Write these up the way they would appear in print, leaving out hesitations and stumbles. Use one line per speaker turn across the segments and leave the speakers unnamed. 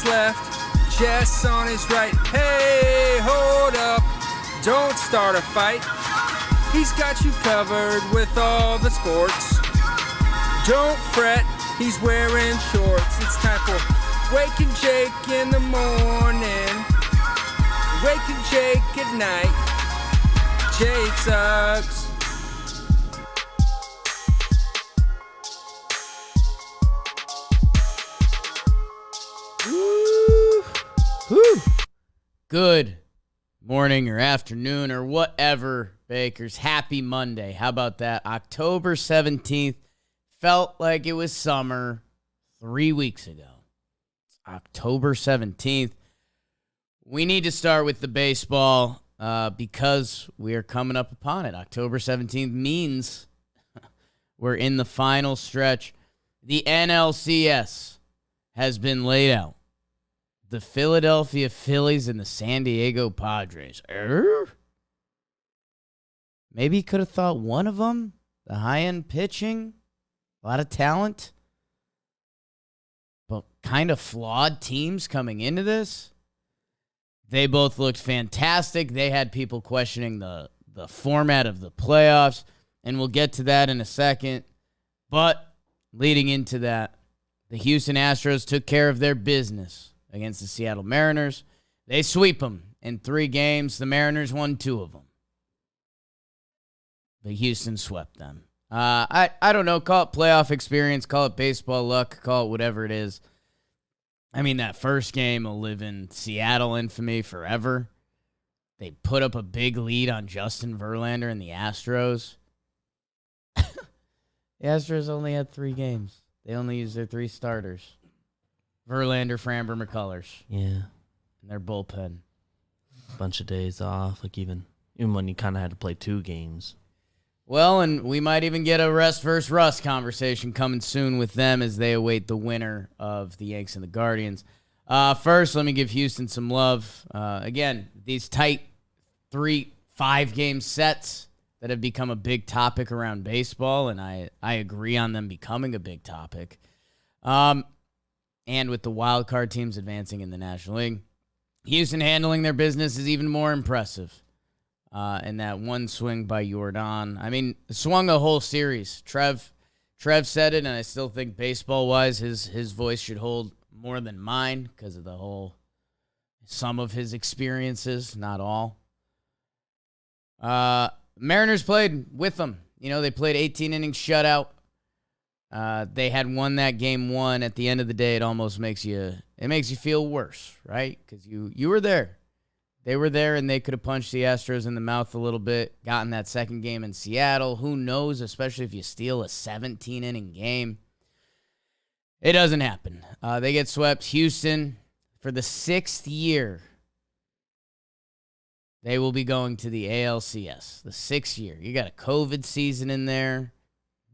his left, Jess on his right. Hey, hold up, don't start a fight. He's got you covered with all the sports. Don't fret, he's wearing shorts. It's time for Waking Jake in the morning, Waking Jake at night. Jake sucks.
Woo. Woo. Good morning or afternoon or whatever, Bakers. Happy Monday. How about that? October 17th. Felt like it was summer 3 weeks ago. It's October 17th. We need to start with the baseball because we are coming up upon it. October 17th means we're in the final stretch. The NLCS has been laid out. The Philadelphia Phillies and the San Diego Padres. Maybe you could have thought one of them. The high-end pitching. A lot of talent. But kind of flawed teams coming into this. They both looked fantastic. They had people questioning the format of the playoffs. And we'll get to that in a second. But leading into that, the Houston Astros took care of their business against the Seattle Mariners. They sweep them in 3 games. The Mariners won 2 of them. But Houston swept them. I don't know. Call it playoff experience. Call it baseball luck. Call it whatever it is. I mean, that first game will live in Seattle infamy forever. They put up a big lead on Justin Verlander and the Astros. The Astros only had 3 games. They only used their 3 starters. Verlander, Framber, McCullers.
Yeah.
And their bullpen.
Bunch of days off, like even when you kind of had to play 2 games.
Well, and we might even get a rest versus rust conversation coming soon with them as they await the winner of the Yanks and the Guardians. First, let me give Houston some love. Again, these tight 3-5 game sets that have become a big topic around baseball, and I agree on them becoming a big topic. And with the wild card teams advancing in the National League, Houston handling their business is even more impressive. And that one swing by Jordan, I mean, swung a whole series. Trev said it, and I still think baseball-wise, his voice should hold more than mine because of some of his experiences, not all. Mariners played with them. You know, they played 18 innings shutout. They had won that game 1. At the end of the day, it almost makes you feel worse, right? Because you were there. They were there, and they could have punched the Astros in the mouth a little bit, gotten that second game in Seattle. Who knows, especially if you steal a 17-inning game. It doesn't happen. They get swept. Houston, for the 6th year, they will be going to the ALCS. The 6th year. You got a COVID season in there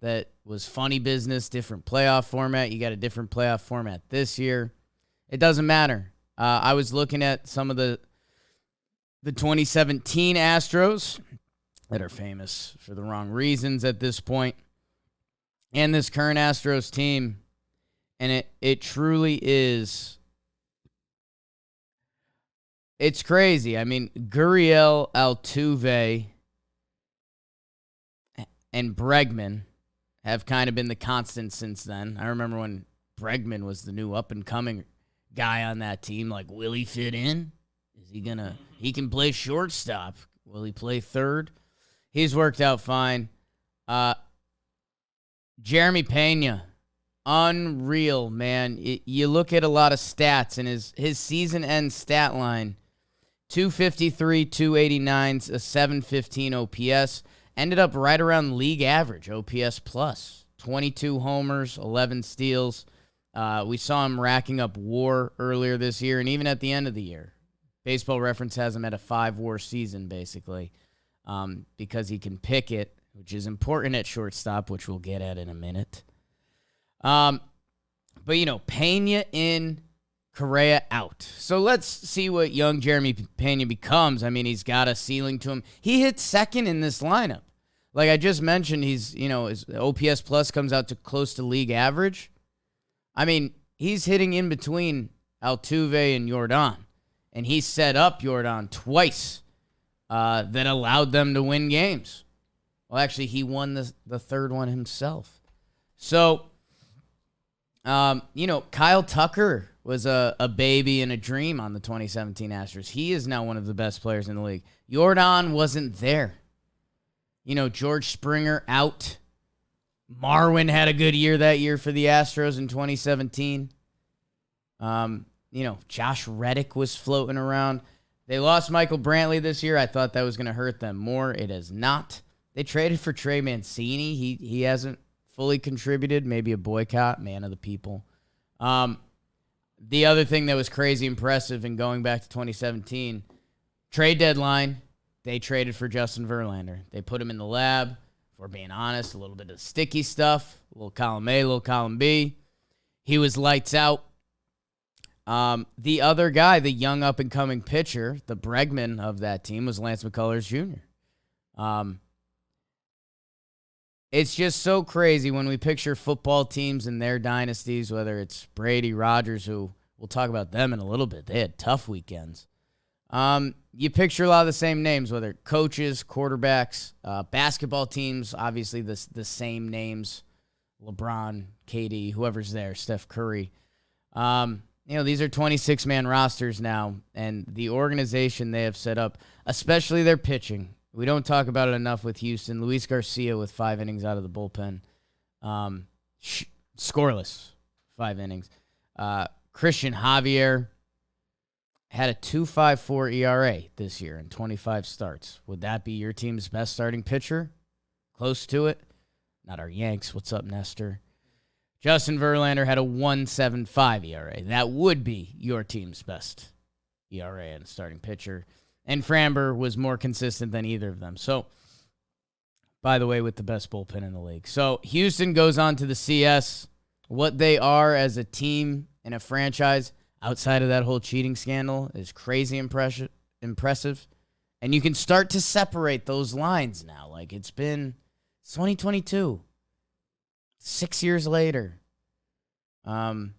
that was funny business, different playoff format. You got a different playoff format this year. It doesn't matter. I was looking at some of the 2017 Astros that are famous for the wrong reasons at this point, and this current Astros team, and it truly is. It's crazy. I mean, Gurriel, Altuve, and Bregman have kind of been the constant since then. I remember when Bregman was the new up-and-coming guy on that team. Like, will he fit in? Is he going to... He can play shortstop. Will he play third? He's worked out fine. Jeremy Pena, unreal, man. You look at a lot of stats, and his season-end stat line, 253, 289, a 715 OPS. Ended up right around league average, OPS plus. 22 homers, 11 steals. We saw him racking up WAR earlier this year, and even at the end of the year. Baseball Reference has him at a 5-WAR season, basically, because he can pick it, which is important at shortstop, which we'll get at in a minute. But, Pena in, Correa out. So let's see what young Jeremy Pena becomes. I mean, he's got a ceiling to him. He hit second in this lineup. Like I just mentioned, his OPS plus comes out to close to league average. I mean, he's hitting in between Altuve, and Jordan. And he set up Jordan twice that allowed them to win games. Well, actually, he won the third one himself. So, Kyle Tucker was a baby and a dream on the 2017 Astros. He is now one of the best players in the league. Jordan wasn't there. George Springer out. Marwin had a good year that year for the Astros in 2017. Josh Reddick was floating around. They lost Michael Brantley this year. I thought that was going to hurt them more. It has not. They traded for Trey Mancini. He hasn't fully contributed. Maybe a boycott, man of the people. The other thing that was crazy impressive in going back to 2017, trade deadline, they traded for Justin Verlander. They put him in the lab. If we're being honest, a little bit of sticky stuff, a little column A, a little column B. He was lights out. The other guy, the young up-and-coming pitcher, the Bregman of that team, was Lance McCullers Jr. It's just so crazy when we picture football teams and their dynasties, whether it's Brady, Rodgers, who we'll talk about them in a little bit. They had tough weekends. You picture a lot of the same names, whether coaches, quarterbacks, basketball teams, obviously the same names, LeBron, KD, whoever's there, Steph Curry. These are 26-man rosters now, and the organization they have set up, especially their pitching. We don't talk about it enough with Houston. Luis Garcia with 5 innings out of the bullpen. Scoreless, 5 innings. Christian Javier had a 2.54 ERA this year in 25 starts. Would that be your team's best starting pitcher? Close to it? Not our Yanks. What's up, Nestor? Justin Verlander had a 1.75 ERA. That would be your team's best ERA and starting pitcher. And Framber was more consistent than either of them. So, by the way, with the best bullpen in the league. So, Houston goes on to the CS. What they are as a team and a franchise outside of that whole cheating scandal is crazy impressive. And you can start to separate those lines now. Like, it's 2022. 6 years later. Not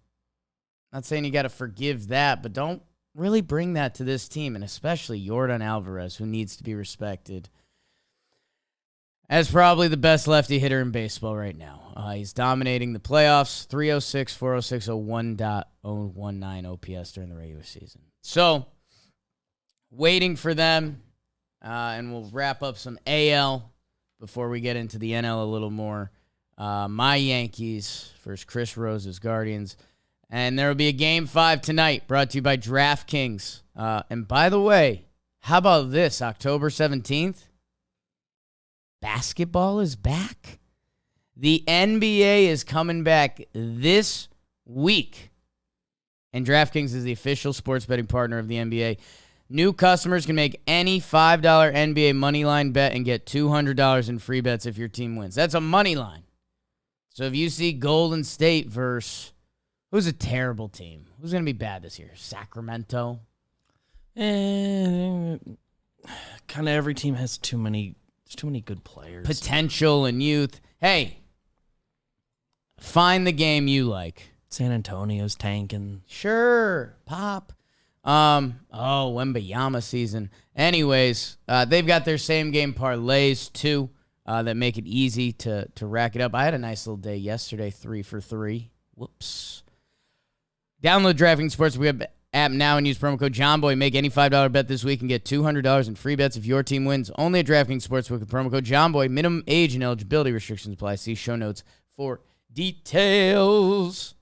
saying you got to forgive that, but don't really bring that to this team, and especially Yordan Alvarez, who needs to be respected as probably the best lefty hitter in baseball right now. He's dominating the playoffs, 306, 406, 1.019 OPS during the regular season. So, waiting for them, and we'll wrap up some AL before we get into the NL a little more. My Yankees versus Chris Rose's Guardians. And there will be a Game 5 tonight, brought to you by DraftKings. And by the way, how about this? October 17th, basketball is back. The NBA is coming back this week. And DraftKings is the official sports betting partner of the NBA. New customers can make any $5 NBA moneyline bet and get $200 in free bets if your team wins. That's a money line. So if you see Golden State versus, who's a terrible team? Who's going to be bad this year? Sacramento?
Kind of every team has too many good players.
Potential and youth. Hey, find the game you like.
San Antonio's tanking.
Sure, pop. Wembayama season. Anyways, they've got their same game parlays too. That make it easy to rack it up. I had a nice little day yesterday, 3 for 3. Whoops. Download DraftKings Sportsbook app now and use promo code JOHNBOY. Make any $5 bet this week and get $200 in free bets if your team wins. Only at DraftKings Sportsbook with promo code JOHNBOY. Minimum age and eligibility restrictions apply. See show notes for details.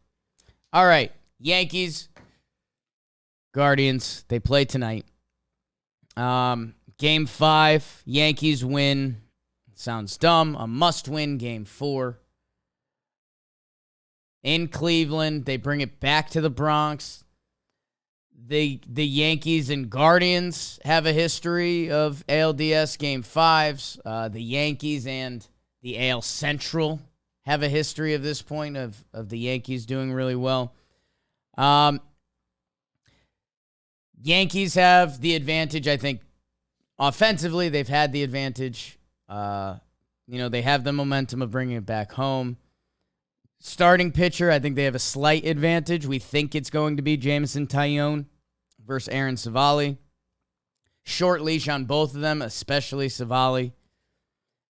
All right, Yankees, Guardians, they play tonight. Game 5, Yankees win. Sounds dumb. A must-win Game 4. In Cleveland, they bring it back to the Bronx. The Yankees and Guardians have a history of ALDS Game 5s. The Yankees and the AL Central have a history of this point of the Yankees doing really well. Yankees have the advantage, I think. Offensively, they've had the advantage. They have the momentum of bringing it back home. Starting pitcher, I think they have a slight advantage. We think it's going to be Jameson Taillon versus Aaron Savali. Short leash on both of them, especially Savali.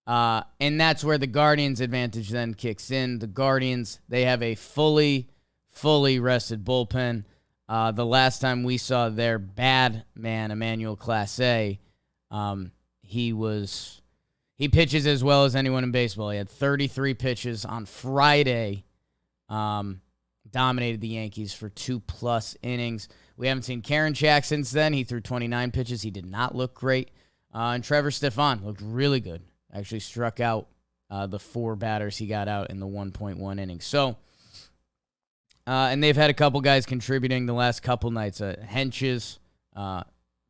And that's where the Guardians' advantage then kicks in. The Guardians, they have a fully rested bullpen. The last time we saw their bad man, Emmanuel Clase, he pitches as well as anyone in baseball. He had 33 pitches on Friday. Dominated the Yankees for 2+ innings. We haven't seen Karinchak since then. He threw 29 pitches. He did not look great. And Trevor Stefan looked really good. Actually struck out the 4 batters he got out in the 1.1 innings. So, and they've had a couple guys contributing the last couple nights. Henches,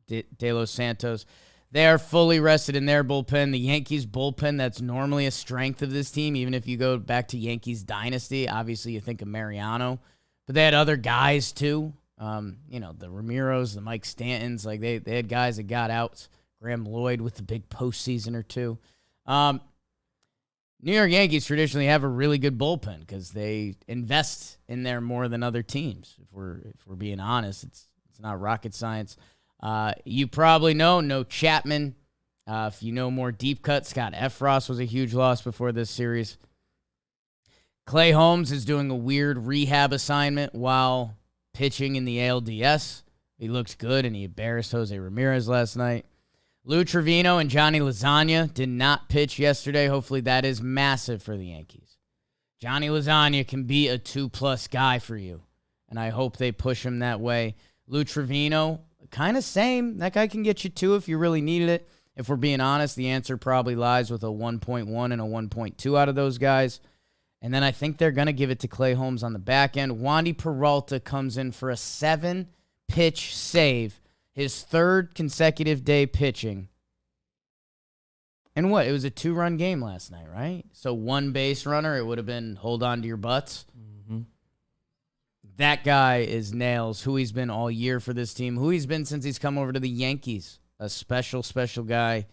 De Los Santos. They are fully rested in their bullpen. The Yankees bullpen, that's normally a strength of this team. Even if you go back to Yankees dynasty, obviously you think of Mariano. But they had other guys too. The Ramiros, the Mike Stantons. Like they had guys that got out. Graham Lloyd with the big postseason or two. New York Yankees traditionally have a really good bullpen because they invest in there more than other teams. If we're being honest, it's not rocket science. You probably know Chapman. If you know more deep cut, Scott Efros was a huge loss before this series. Clay Holmes is doing a weird rehab assignment while pitching in the ALDS. He looked good, and he embarrassed Jose Ramirez last night. Lou Trevino and Johnny Lasagna did not pitch yesterday. Hopefully that is massive for the Yankees. Johnny Lasagna can be a 2+ guy for you, and I hope they push him that way. Lou Trevino, kind of same. That guy can get you 2 if you really needed it. If we're being honest, the answer probably lies with a 1.1 and a 1.2 out of those guys. And then I think they're going to give it to Clay Holmes on the back end. Wandy Peralta comes in for a 7-pitch save, his 3rd consecutive day pitching. And it was a 2-run game last night, right? So 1 base runner, it would have been hold on to your butts. Mm-hmm. That guy is nails, who he's been all year for this team, who he's been since he's come over to the Yankees. A special guy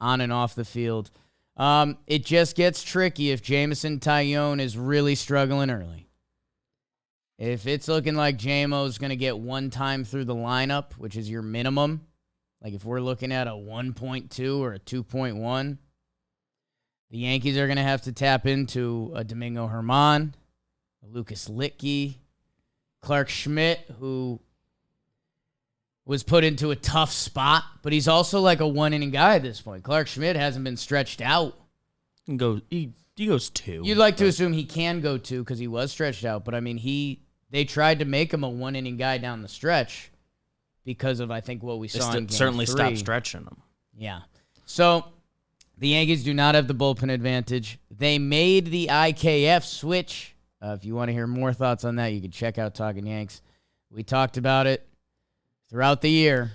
on and off the field. It just gets tricky if Jameson Taillon is really struggling early. If it's looking like J-Mo's going to get 1 time through the lineup, which is your minimum, like if we're looking at a 1.2 or a 2.1, the Yankees are going to have to tap into a Domingo Germán, a Lucas Litke, Clark Schmidt, who was put into a tough spot, but he's also like a 1-inning guy at this point. Clark Schmidt hasn't been stretched out.
He goes 2.
You'd like to assume he can go 2 because he was stretched out, but I mean, they tried to make him a 1-inning guy down the stretch because of, I think, what we saw in Game
certainly
3.
stopped stretching him.
Yeah. So the Yankees do not have the bullpen advantage. They made the IKF switch. If you want to hear more thoughts on that, you can check out Talking Yanks. We talked about it throughout the year.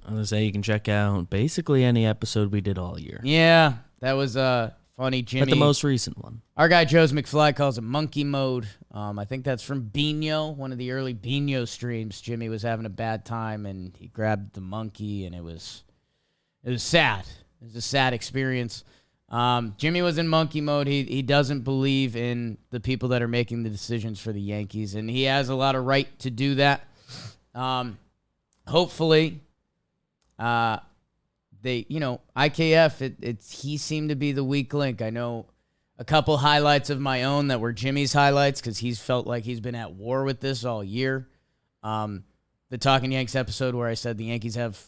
I was going to say you can check out basically any episode we did all year.
Yeah, that was funny. Jimmy,
but the most recent one.
Our guy Joe's McFly calls it monkey mode. I think that's from Bino, one of the early Bino streams. Jimmy was having a bad time, and he grabbed the monkey, and it was sad. It was a sad experience. Jimmy was in monkey mode. He doesn't believe in the people that are making the decisions for the Yankees, and he has a lot of right to do that. Hopefully, IKF, he seemed to be the weak link. I know a couple highlights of my own that were Jimmy's highlights because he's felt like he's been at war with this all year. The Talking Yanks episode where I said the Yankees have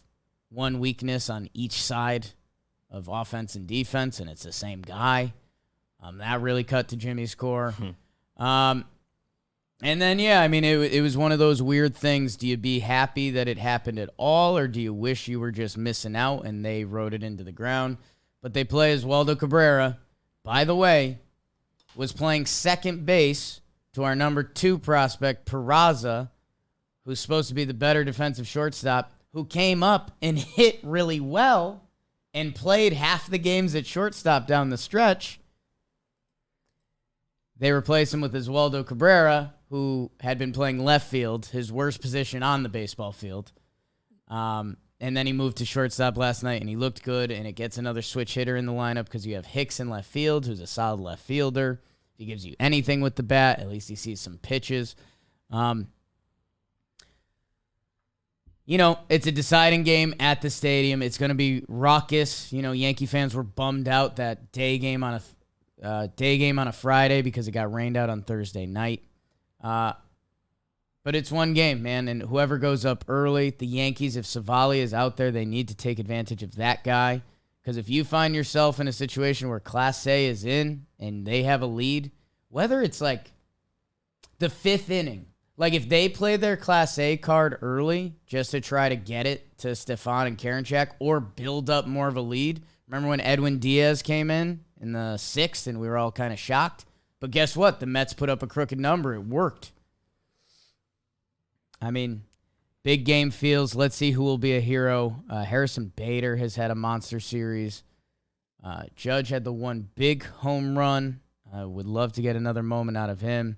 one weakness on each side of offense and defense, and it's the same guy. That really cut to Jimmy's core. And then, it was one of those weird things. Do you be happy that it happened at all, or do you wish you were just missing out and they rode it into the ground? But they play as Waldo Cabrera, by the way, was playing second base to our number 2 prospect, Peraza, who's supposed to be the better defensive shortstop, who came up and hit really well and played half the games at shortstop down the stretch. They replaced him with Oswaldo Cabrera, who had been playing left field, his worst position on the baseball field. And then he moved to shortstop last night, and he looked good, and it gets another switch hitter in the lineup because you have Hicks in left field, who's a solid left fielder. If he gives you anything with the bat, at least he sees some pitches. It's a deciding game at the stadium. It's going to be raucous. Yankee fans were bummed out that day game on a Friday because it got rained out on Thursday night. But it's one game, man, and whoever goes up early, the Yankees, if Savali is out there, they need to take advantage of that guy. Because if you find yourself in a situation where Class A is in and they have a lead, whether it's like the 5th inning, like if they play their Class A card early just to try to get it to Stefan and Karinchak or build up more of a lead. Remember when Edwin Diaz came in the 6th and we were all kind of shocked? But guess what? The Mets put up a crooked number. It worked. I mean, big game feels. Let's see who will be a hero. Harrison Bader has had a monster series. Judge had the one big home run. I would love to get another moment out of him.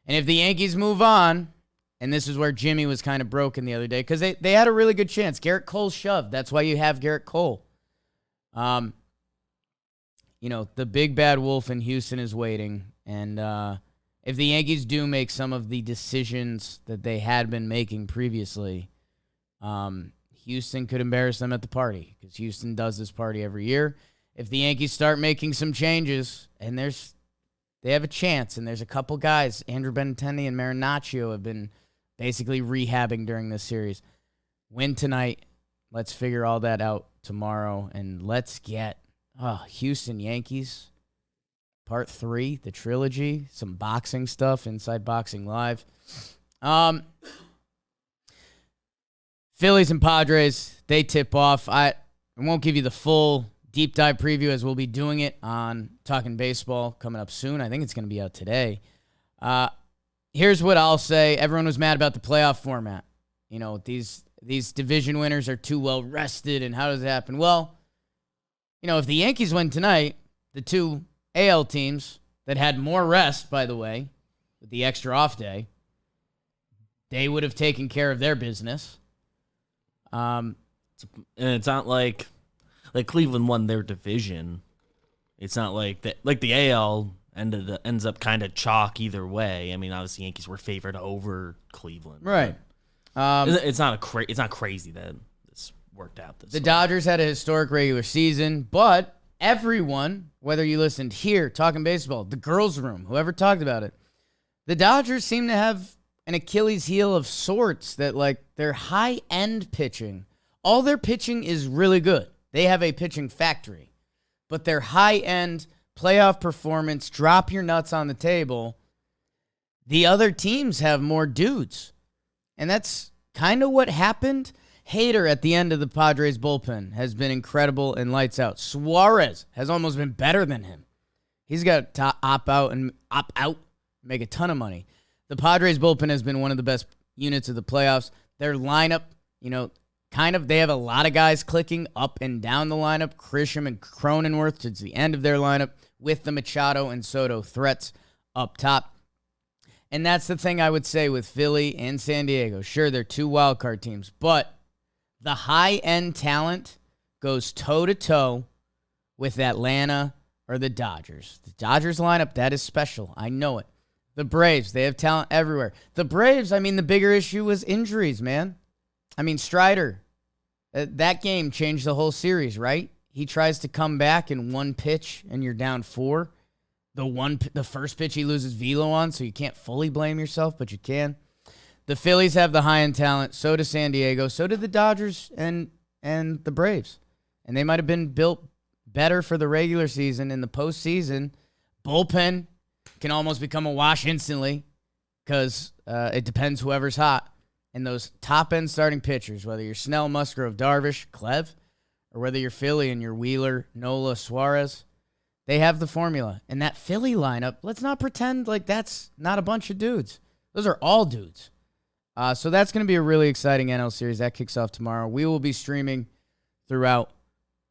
And if the Yankees move on, and this is where Jimmy was kind of broken the other day, because they had a really good chance. Garrett Cole shoved. That's why you have Garrett Cole. The big bad wolf in Houston is waiting. And if the Yankees do make some of the decisions that they had been making previously, Houston could embarrass them at the party, because Houston does this party every year. If the Yankees start making some changes, and they have a chance, and there's a couple guys, Andrew Benintendi and Marinaccio, have been basically rehabbing during this series. Win tonight. Let's figure all that out tomorrow, and let's get Houston Yankees Part 3, the trilogy, some boxing stuff, Inside Boxing Live. Phillies and Padres, they tip off. I won't give you the full deep dive preview, as we'll be doing it on Talking Baseball coming up soon. I think it's going to be out today. Here's what I'll say. Everyone was mad about the playoff format. These division winners are too well rested, and how does it happen? Well, if the Yankees win tonight, the two AL teams that had more rest, by the way, with the extra off day, they would have taken care of their business.
And it's not like Cleveland won their division. It's not like that. Like the AL ends up kind of chalk either way. I mean, obviously Yankees were favored over Cleveland,
right?
It's not crazy that this worked out this way.
The Dodgers had a historic regular season, but everyone, whether you listened here, Talking Baseball, the girls' room, whoever talked about it, the Dodgers seem to have an Achilles heel of sorts, that like their high-end pitching, all their pitching is really good. They have a pitching factory. But their high-end playoff performance, drop your nuts on the table, the other teams have more dudes. And that's kind of what happened. Hader at the end of the Padres bullpen has been incredible and lights out. Suarez has almost been better than him. He's got to opt out, make a ton of money. The Padres bullpen has been one of the best units of the playoffs. Their lineup, they have a lot of guys clicking up and down the lineup. Grisham and Cronenworth towards the end of their lineup, with the Machado and Soto threats up top. And that's the thing I would say with Philly and San Diego. Sure, they're two wildcard teams, but the high-end talent goes toe-to-toe with Atlanta or the Dodgers. The Dodgers lineup, that is special. I know it. The Braves, they have talent everywhere. The Braves, the bigger issue was injuries, man. Strider, that game changed the whole series, right? He tries to come back in one pitch, and you're down 4. The first pitch he loses velo on, so you can't fully blame yourself, but you can. The Phillies have the high-end talent. So does San Diego. So did the Dodgers and the Braves. And they might have been built better for the regular season. In the postseason, bullpen can almost become a wash instantly, because it depends whoever's hot. And those top-end starting pitchers, whether you're Snell, Musgrove, Darvish, Clev, or whether you're Philly and you're Wheeler, Nola, Suarez, they have the formula. And that Philly lineup, let's not pretend like that's not a bunch of dudes. Those are all dudes. So that's going to be a really exciting NL series. That kicks off tomorrow. We will be streaming throughout,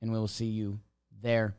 and we will see you there.